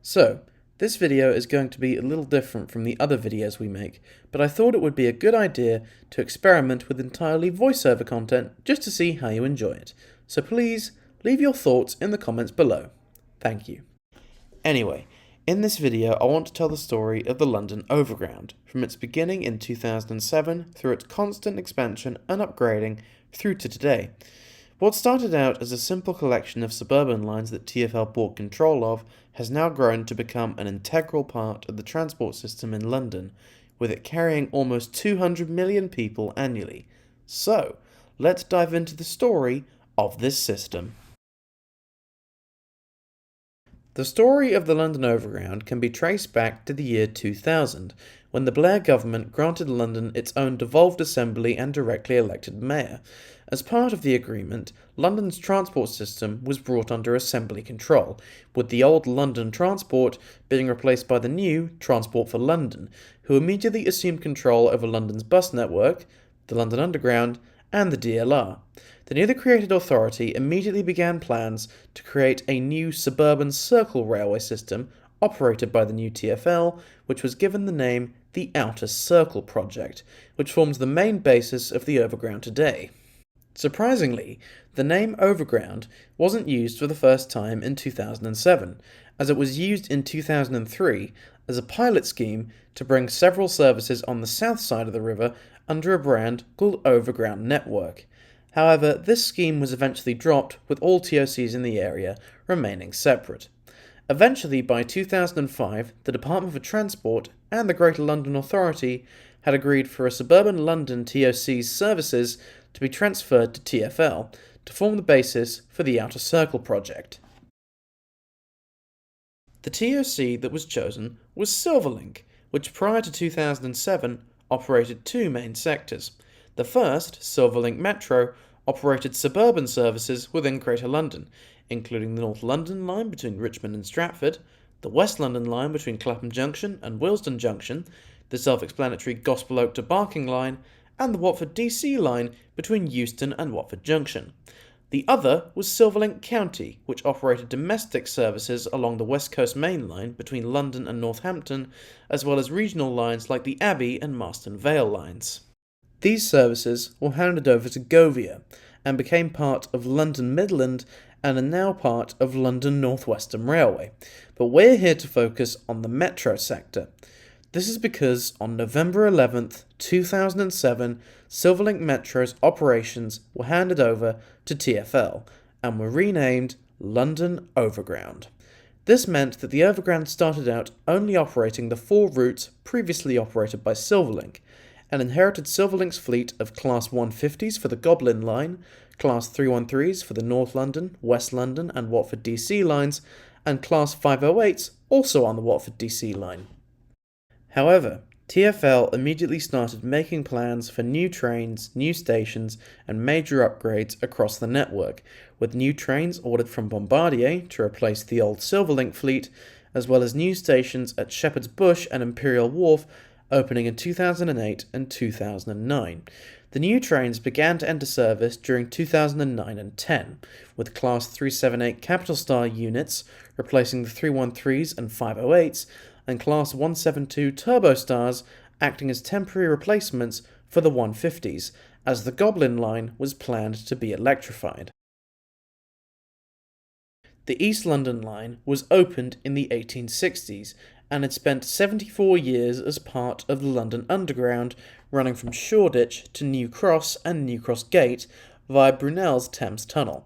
So, this video is going to be a little different from the other videos we make, but I thought it would be a good idea to experiment with entirely voiceover content just to see how you enjoy it. So please, leave your thoughts in the comments below. Thank you. Anyway, in this video I want to tell the story of the London Overground, from its beginning in 2007 through its constant expansion and upgrading through to today. What started out as a simple collection of suburban lines that TfL bought control of has now grown to become an integral part of the transport system in London, with it carrying almost 200 million people annually. So, let's dive into the story of this system. The story of the London Overground can be traced back to the year 2000, when the Blair government granted London its own devolved assembly and directly elected mayor. As part of the agreement, London's transport system was brought under assembly control, with the old London Transport being replaced by the new Transport for London, who immediately assumed control over London's bus network, the London Underground, and the DLR. The newly created authority immediately began plans to create a new suburban circle railway system operated by the new TfL, which was given the name the Outer Circle Project, which forms the main basis of the Overground today. Surprisingly, the name Overground wasn't used for the first time in 2007, as it was used in 2003 as a pilot scheme to bring several services on the south side of the river under a brand called Overground Network. However, this scheme was eventually dropped, with all TOCs in the area remaining separate. Eventually, by 2005, the Department for Transport and the Greater London Authority had agreed for a suburban London TOC's services to be transferred to TfL to form the basis for the Outer Circle project. The TOC that was chosen was Silverlink, which prior to 2007 operated two main sectors. The first, Silverlink Metro, operated suburban services within Greater London, including the North London line between Richmond and Stratford, the West London line between Clapham Junction and Willesden Junction, the self-explanatory Gospel Oak to Barking line, and the Watford DC line between Euston and Watford Junction. The other was Silverlink County, which operated domestic services along the West Coast Main Line between London and Northampton, as well as regional lines like the Abbey and Marston Vale lines. These services were handed over to Govia and became part of London Midland and are now part of London North Western Railway, but we're here to focus on the Metro sector. This is because on November 11th, 2007, Silverlink Metro's operations were handed over to TfL and were renamed London Overground. This meant that the Overground started out only operating the four routes previously operated by Silverlink, and inherited Silverlink's fleet of Class 150s for the Goblin Line, Class 313s for the North London, West London and Watford DC lines, and Class 508s also on the Watford DC line. However, TfL immediately started making plans for new trains, new stations, and major upgrades across the network, with new trains ordered from Bombardier to replace the old Silverlink fleet, as well as new stations at Shepherd's Bush and Imperial Wharf opening in 2008 and 2009. The new trains began to enter service during 2009 and 10, with Class 378 Capital Star units replacing the 313s and 508s, and Class 172 Turbo Stars acting as temporary replacements for the 150s, as the Goblin Line was planned to be electrified. The East London Line was opened in the 1860s and had spent 74 years as part of the London Underground, running from Shoreditch to New Cross and New Cross Gate via Brunel's Thames Tunnel.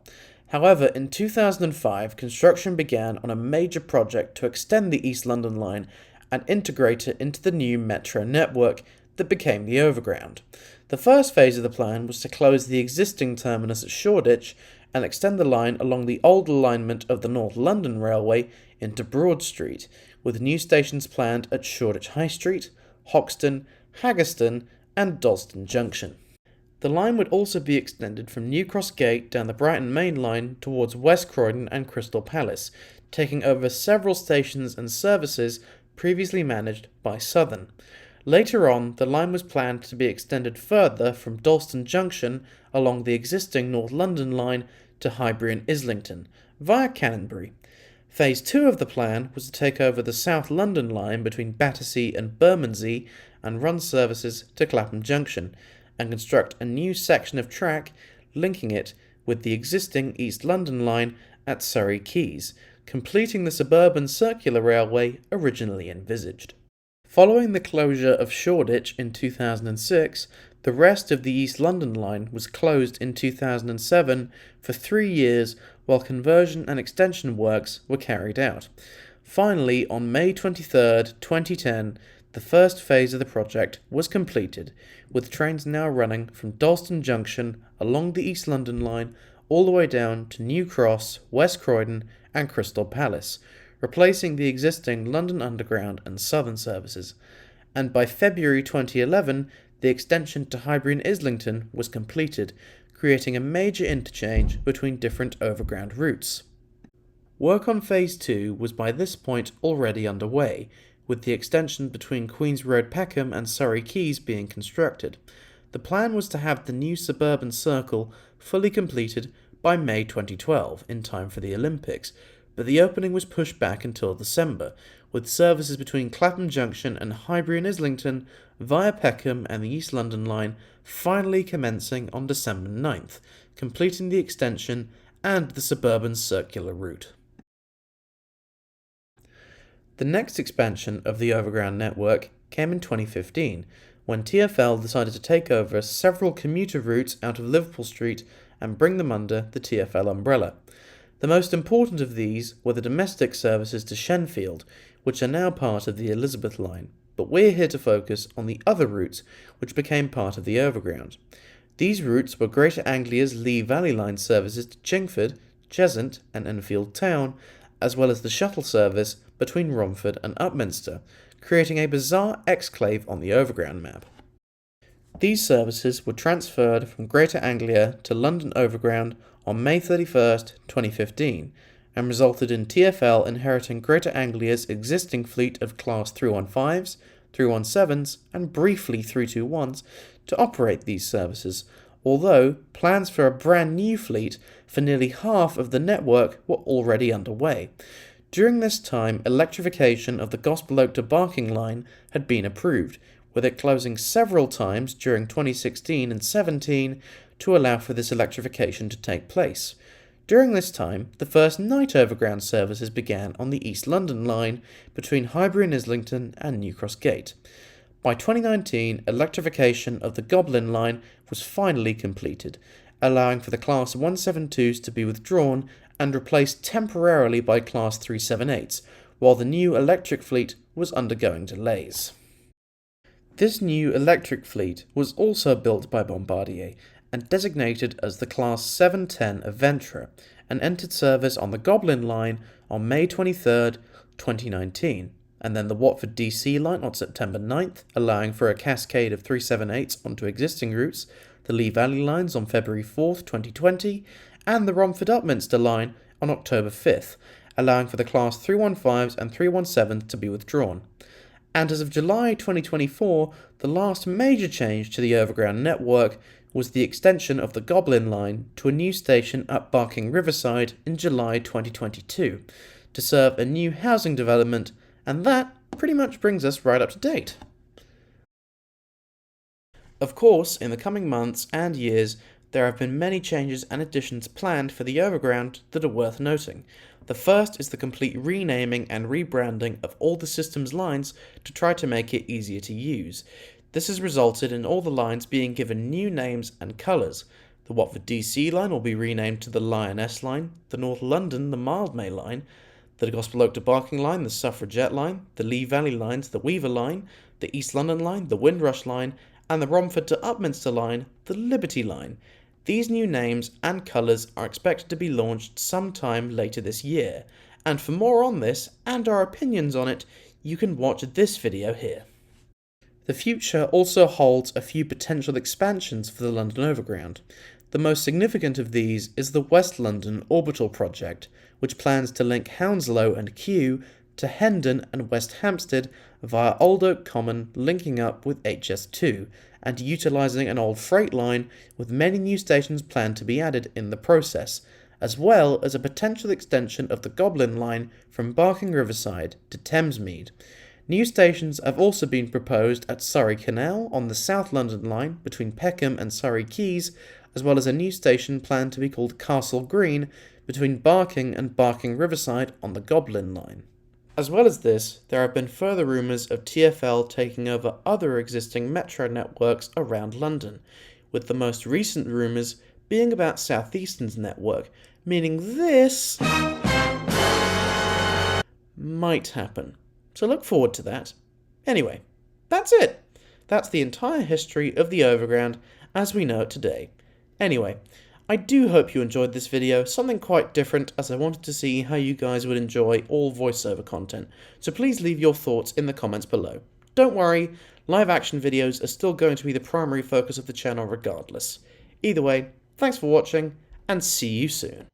However, in 2005, construction began on a major project to extend the East London Line and integrate it into the new metro network that became the Overground. The first phase of the plan was to close the existing terminus at Shoreditch and extend the line along the old alignment of the North London Railway into Broad Street, with new stations planned at Shoreditch High Street, Hoxton, Haggerston and Dalston Junction. The line would also be extended from New Cross Gate down the Brighton Main Line towards West Croydon and Crystal Palace, taking over several stations and services previously managed by Southern. Later on, the line was planned to be extended further from Dalston Junction along the existing North London line to Highbury and Islington, via Canonbury. Phase 2 of the plan was to take over the South London line between Battersea and Bermondsey and run services to Clapham Junction, and construct a new section of track linking it with the existing East London line at Surrey Quays, completing the suburban circular railway originally envisaged. Following the closure of Shoreditch in 2006, the rest of the East London line was closed in 2007 for 3 years while conversion and extension works were carried out. Finally, on May 23, 2010, the first phase of the project was completed, with trains now running from Dalston Junction along the East London line all the way down to New Cross, West Croydon and Crystal Palace, replacing the existing London Underground and Southern services. And by February 2011, the extension to Highbury and Islington was completed, creating a major interchange between different overground routes. Work on Phase 2 was by this point already underway, with the extension between Queen's Road Peckham and Surrey Quays being constructed. The plan was to have the new suburban circle fully completed by May 2012, in time for the Olympics, but the opening was pushed back until December, with services between Clapham Junction and Highbury and Islington via Peckham and the East London line finally commencing on December 9th, completing the extension and the suburban circular route. The next expansion of the Overground network came in 2015, when TfL decided to take over several commuter routes out of Liverpool Street and bring them under the TfL umbrella. The most important of these were the domestic services to Shenfield, which are now part of the Elizabeth line, but we're here to focus on the other routes which became part of the Overground. These routes were Greater Anglia's Lee Valley Line services to Chingford, Cheshunt and Enfield Town, as well as the shuttle service between Romford and Upminster, creating a bizarre exclave on the Overground map. These services were transferred from Greater Anglia to London Overground on May 31, 2015, and resulted in TfL inheriting Greater Anglia's existing fleet of Class 315s, 317s and briefly 321s to operate these services, although plans for a brand new fleet for nearly half of the network were already underway. During this time, electrification of the Gospel Oak to Barking line had been approved, with it closing several times during 2016 and 17 to allow for this electrification to take place. During this time, the first night overground services began on the East London line between Highbury and Islington and New Cross Gate. By 2019, electrification of the Goblin line was finally completed, allowing for the Class 172s to be withdrawn and replaced temporarily by Class 378s, while the new electric fleet was undergoing delays. This new electric fleet was also built by Bombardier and designated as the Class 710 Aventura, and entered service on the Goblin line on May 23, 2019, and then the Watford DC line on September 9th, allowing for a cascade of 378s onto existing routes, the Lee Valley lines on February 4, 2020, and the Romford Upminster line on October 5th, allowing for the Class 315s and 317s to be withdrawn. And as of July 2024, the last major change to the Overground network was the extension of the Goblin line to a new station at Barking Riverside in July 2022 to serve a new housing development, and that pretty much brings us right up to date. Of course, in the coming months and years, there have been many changes and additions planned for the Overground that are worth noting. The first is the complete renaming and rebranding of all the system's lines to try to make it easier to use. This has resulted in all the lines being given new names and colours. The Watford DC line will be renamed to the Lioness line, the North London the Mildmay line, the Gospel Oak to Barking line the Suffragette line, the Lee Valley lines the Weaver line, the East London line the Windrush line, and the Romford to Upminster line the Liberty line. These new names and colours are expected to be launched sometime later this year, and for more on this and our opinions on it, you can watch this video here. The future also holds a few potential expansions for the London Overground. The most significant of these is the West London Orbital project, which plans to link Hounslow and Kew to Hendon and West Hampstead via Old Oak Common, linking up with HS2 and utilising an old freight line, with many new stations planned to be added in the process, as well as a potential extension of the Goblin Line from Barking Riverside to Thamesmead. New stations have also been proposed at Surrey Canal on the South London Line between Peckham and Surrey Quays, as well as a new station planned to be called Castle Green between Barking and Barking Riverside on the Goblin Line. As well as this, there have been further rumours of TfL taking over other existing metro networks around London, with the most recent rumours being about South Eastern's network, meaning this might happen. So look forward to that. Anyway, that's it. That's the entire history of the Overground as we know it today. Anyway, I do hope you enjoyed this video, something quite different, as I wanted to see how you guys would enjoy all voiceover content, so please leave your thoughts in the comments below. Don't worry, live action videos are still going to be the primary focus of the channel regardless. Either way, thanks for watching, and see you soon.